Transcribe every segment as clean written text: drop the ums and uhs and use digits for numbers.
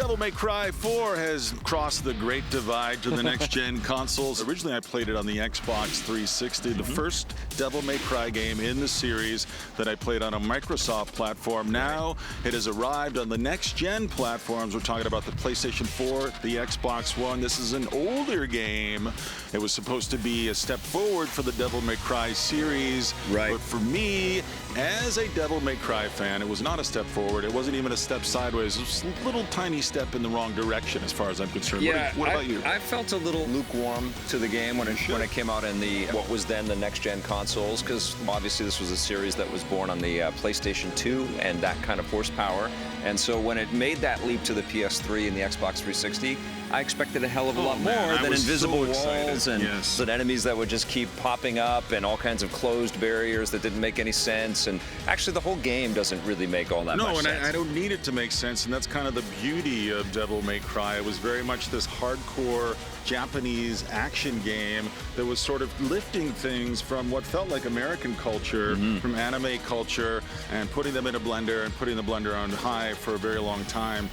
Devil May Cry 4 has crossed the great divide to the next-gen consoles. Originally, I played it on the Xbox 360, the first Devil May Cry game in the series that I played on a Microsoft platform. Now, it has arrived on the next-gen platforms. We're talking about the PlayStation 4, the Xbox One. This is an older game. It was supposed to be a step forward for the Devil May Cry series. Right. But for me, as a Devil May Cry fan, it was not a step forward. It wasn't even a step sideways. It was a little tiny step in the wrong direction as far as I'm concerned. Yeah, what about you? I felt a little lukewarm to the game when it came out in the what was then the next-gen consoles, because obviously this was a series that was born on the PlayStation 2 and that kind of horsepower. And so when it made that leap to the PS3 and the Xbox 360, I expected a hell of a lot more than invisible walls and enemies that would just keep popping up and all kinds of closed barriers that didn't make any sense. And actually, the whole game doesn't really make all that much sense. No, and I don't need it to make sense, and that's kind of the beauty of Devil May Cry. It was very much this hardcore Japanese action game that was sort of lifting things from what felt like American culture, from anime culture, and putting them in a blender and putting the blender on high for a very long time.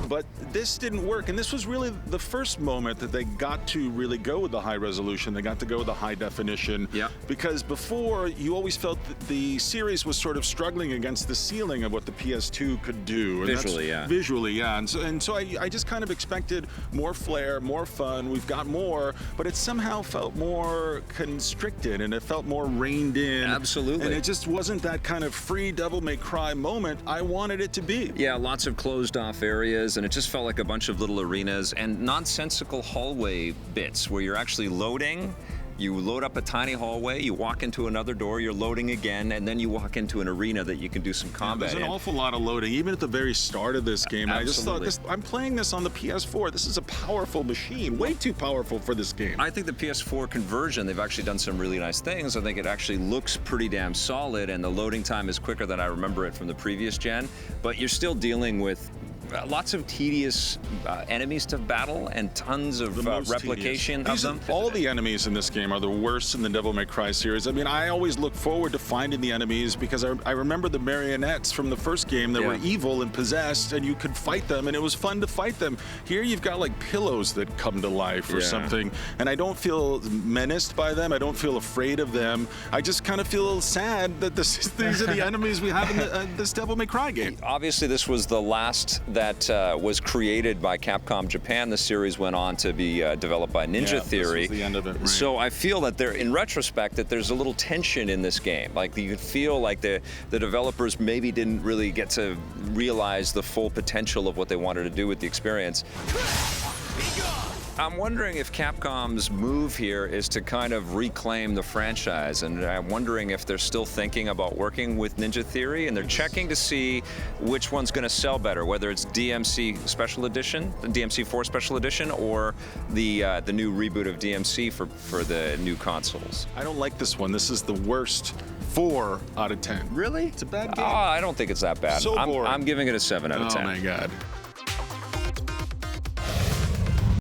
But this didn't work, and this was really the first moment that they got to really go with the high resolution. They got to go with the high definition. Yeah. Because before, you always felt that the series was sort of struggling against the ceiling of what the PS2 could do. And Visually, yeah. And so I just kind of expected more flair, more fun. We've got more, but it somehow felt more constricted, and it felt more reined in. Absolutely. And it just wasn't that kind of free Devil May Cry moment I wanted it to be. Yeah, lots of closed off areas, and it just felt like a bunch of little arenas and nonsensical hallway bits where you're actually loading. You load up a tiny hallway, you walk into another door, you're loading again, and then you walk into an arena that you can do some combat in. There's an awful lot of loading, even at the very start of this game. Absolutely. I just thought, I'm playing this on the PS4. This is a powerful machine, way too powerful for this game. I think the PS4 conversion, they've actually done some really nice things. I think it actually looks pretty damn solid, and the loading time is quicker than I remember it from the previous gen, but you're still dealing with lots of tedious enemies to battle and tons of replication of them. All the enemies in this game are the worst in the Devil May Cry series. I mean, I always look forward to finding the enemies because I remember the marionettes from the first game that were evil and possessed, and you could fight them, and it was fun to fight them. Here you've got like pillows that come to life or something, and I don't feel menaced by them. I don't feel afraid of them. I just kind of feel sad that these are the enemies we have in this Devil May Cry game. Obviously, this was the last that was created by Capcom Japan. The series went on to be developed by Ninja Theory. This was the end of it, right. So I feel that in retrospect, that there's a little tension in this game. Like you feel like the developers maybe didn't really get to realize the full potential of what they wanted to do with the experience. I'm wondering if Capcom's move here is to kind of reclaim the franchise, and I'm wondering if they're still thinking about working with Ninja Theory, and they're checking to see which one's going to sell better, whether it's DMC Special Edition, the DMC4 Special Edition, or the new reboot of DMC for the new consoles. I don't like this one. This is the worst 4 out of 10. Really? It's a bad game. I don't think it's that bad. So boring. I'm giving it a 7 out of 10. Oh my God.